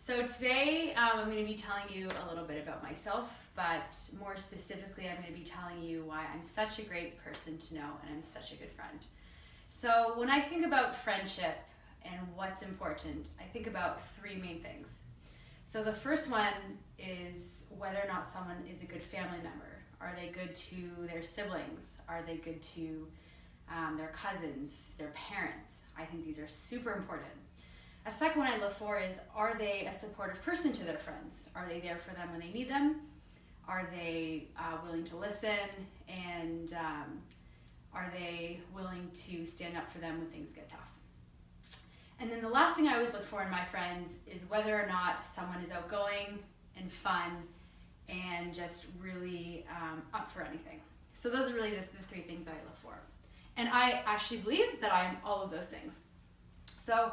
So today I'm going to be telling you a little bit about myself, but more specifically I'm going to be telling you why I'm such a great person to know and I'm such a good friend. So when I think about friendship and what's important, I think about three main things. So the first one is whether or not someone is a good family member. Are they good to their siblings? Are they good to their cousins, their parents? I think these are super important. A second one I look for is, are they a supportive person to their friends? Are they there for them when they need them? Are they willing to listen? And are they willing to stand up for them when things get tough? And then the last thing I always look for in my friends is whether or not someone is outgoing and fun and just really up for anything. So those are really the three things that I look for. And I actually believe that I'm all of those things. So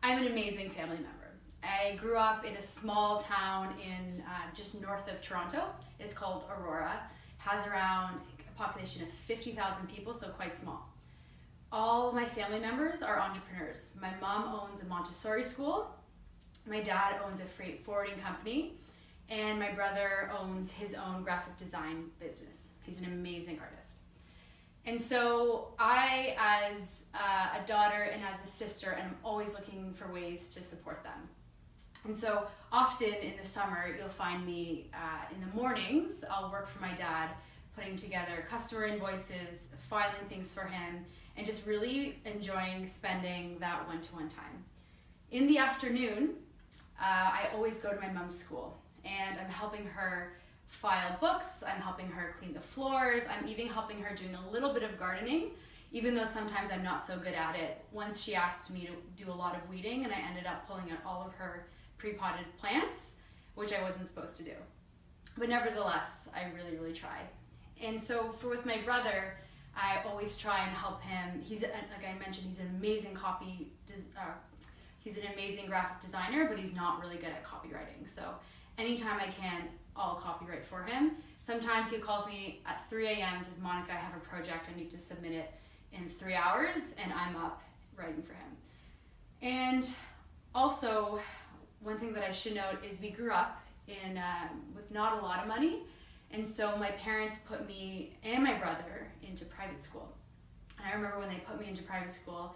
I'm an amazing family member. I grew up in a small town in just north of Toronto. It's called Aurora. Has around a population of 50,000 people, so quite small. All my family members are entrepreneurs. My mom owns a Montessori school. My dad owns a freight forwarding company. And my brother owns his own graphic design business. He's an amazing artist. And so I, as a daughter and as a sister, am always looking for ways to support them. And so often in the summer, you'll find me in the mornings, I'll work for my dad, putting together customer invoices, filing things for him, and just really enjoying spending that one-to-one time. In the afternoon, I always go to my mom's school, and I'm helping her file books, I'm helping her clean the floors, I'm even helping her doing a little bit of gardening, even though sometimes I'm not so good at it. Once she asked me to do a lot of weeding and I ended up pulling out all of her pre-potted plants, which I wasn't supposed to do. But nevertheless, I really try. And so with my brother, I always try and help him. He's, like I mentioned, he's an amazing he's an amazing graphic designer, but he's not really good at copywriting. So anytime I can, I'll copyright for him. Sometimes he calls me at 3 a.m. and says, Monica, I have a project, I need to submit it in 3 hours, and I'm up writing for him. And also, one thing that I should note is we grew up in with not a lot of money, and so my parents put me and my brother into private school. And I remember when they put me into private school,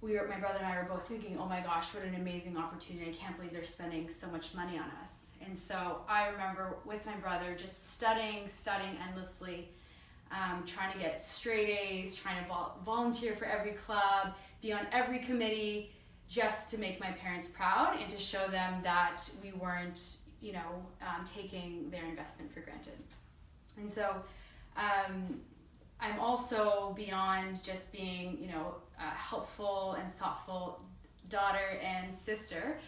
my brother and I were both thinking, oh my gosh, what an amazing opportunity. I can't believe they're spending so much money on us. And so I remember with my brother just studying endlessly, trying to get straight A's, trying to volunteer for every club, be on every committee, just to make my parents proud and to show them that we weren't, taking their investment for granted. And so I'm also, beyond just being, a helpful and thoughtful daughter and sister,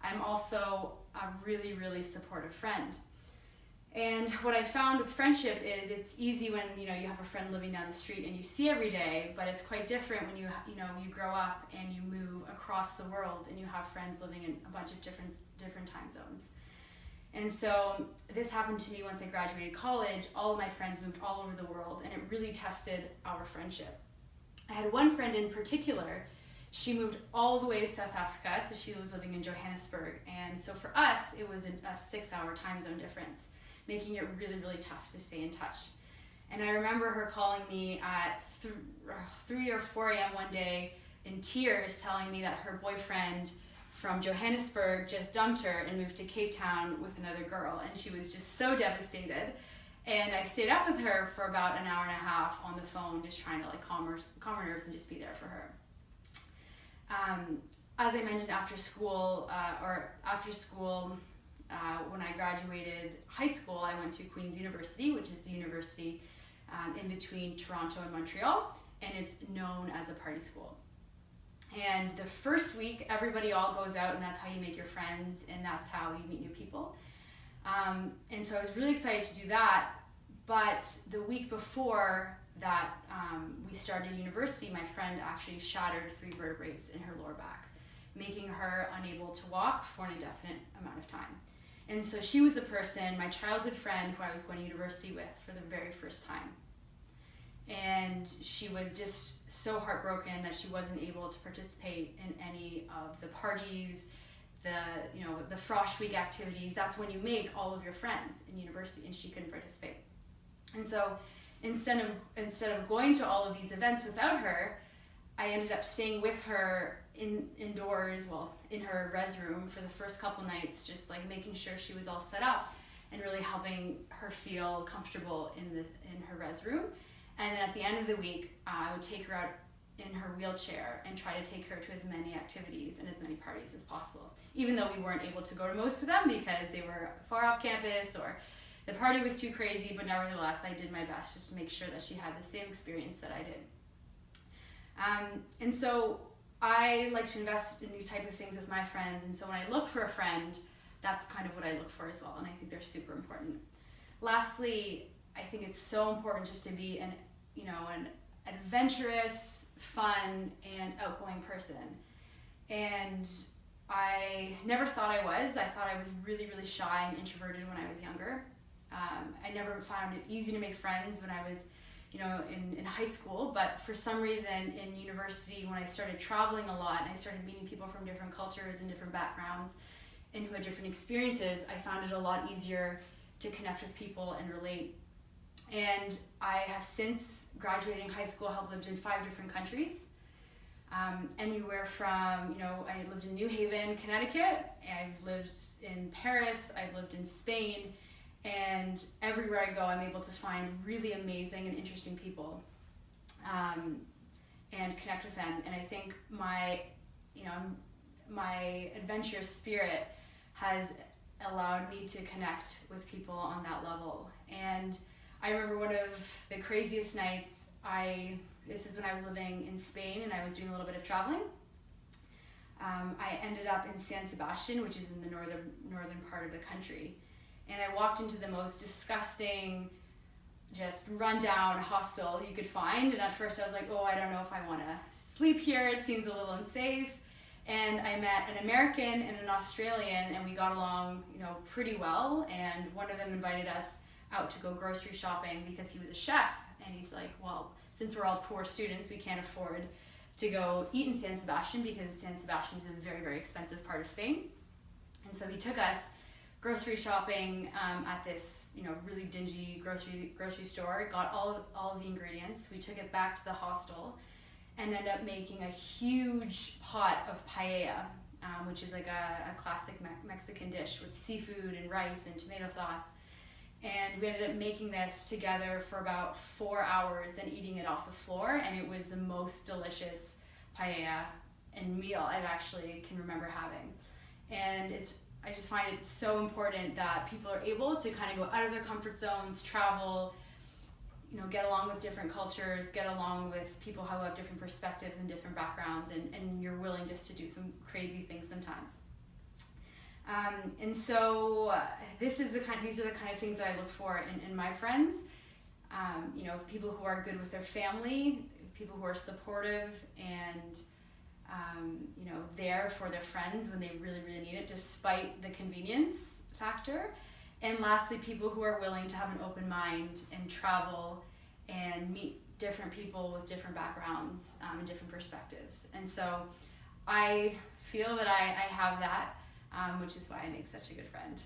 I'm also a really supportive friend. And what I found with friendship is it's easy when you have a friend living down the street and you see every day, but it's quite different when you grow up and you move across the world and you have friends living in a bunch of different time zones. And so this happened to me once I graduated college. All of my friends moved all over the world, and it really tested our friendship. I had one friend in particular. She moved all the way to South Africa, so she was living in Johannesburg. And so for us, it was a 6-hour time zone difference, making it really tough to stay in touch. And I remember her calling me at 3 or 4 a.m. one day in tears, telling me that her boyfriend from Johannesburg just dumped her and moved to Cape Town with another girl, and she was just so devastated. And I stayed up with her for about an hour and a half on the phone, just trying to calm her nerves and just be there for her. As I mentioned, after school, when I graduated high school, I went to Queen's University, which is the university in between Toronto and Montreal, and it's known as a party school. And the first week, everybody all goes out, and that's how you make your friends, and that's how you meet new people. And so I was really excited to do that, but the week before that we started university, my friend actually shattered 3 vertebrae in her lower back, making her unable to walk for an indefinite amount of time. And so she was the person, my childhood friend, who I was going to university with for the very first time. And she was just so heartbroken that she wasn't able to participate in any of the parties, the Frosh Week activities, that's when you make all of your friends in university, and she couldn't participate. And so instead of going to all of these events without her, I ended up staying with her indoors, in her res room for the first couple nights, just like making sure she was all set up and really helping her feel comfortable in her res room. And then at the end of the week, I would take her out in her wheelchair and try to take her to as many activities and as many parties as possible, even though we weren't able to go to most of them because they were far off campus or the party was too crazy. But nevertheless, I did my best just to make sure that she had the same experience that I did. And so I like to invest in these type of things with my friends, and so when I look for a friend, that's kind of what I look for as well, and I think they're super important. Lastly, I think it's so important just to be an adventurous, fun, and outgoing person. And I never thought I was. I thought I was really, really shy and introverted when I was younger. I never found it easy to make friends when I was in high school, but for some reason in university, when I started traveling a lot and I started meeting people from different cultures and different backgrounds and who had different experiences, I found it a lot easier to connect with people and relate. And I have since graduating high school, have lived in 5 different countries. Anywhere from, I lived in New Haven, Connecticut, I've lived in Paris, I've lived in Spain, and everywhere I go, I'm able to find really amazing and interesting people and connect with them. And I think my adventurous spirit has allowed me to connect with people on that level. And I remember one of the craziest nights, this is when I was living in Spain and I was doing a little bit of traveling. I ended up in San Sebastian, which is in the northern part of the country. And I walked into the most disgusting, just rundown hostel you could find. And at first I was like, I don't know if I want to sleep here. It seems a little unsafe. And I met an American and an Australian, and we got along, pretty well. And one of them invited us out to go grocery shopping because he was a chef. And he's like, well, since we're all poor students, we can't afford to go eat in San Sebastian because San Sebastian is a very, very expensive part of Spain. And so he took us grocery shopping at this really dingy grocery store, got all of the ingredients. We took it back to the hostel and ended up making a huge pot of paella, which is like a classic Mexican dish with seafood and rice and tomato sauce. And we ended up making this together for about 4 hours and eating it off the floor, and it was the most delicious paella and meal I actually can remember having. And I just find it so important that people are able to kind of go out of their comfort zones, travel, get along with different cultures, get along with people who have different perspectives and different backgrounds, and you're willing just to do some crazy things sometimes. And so these are the kind of things that I look for in my friends. People who are good with their family, people who are supportive and there for their friends when they really, really need it, despite the convenience factor. And lastly, people who are willing to have an open mind and travel and meet different people with different backgrounds and different perspectives. And so I feel that I have that, which is why I make such a good friend.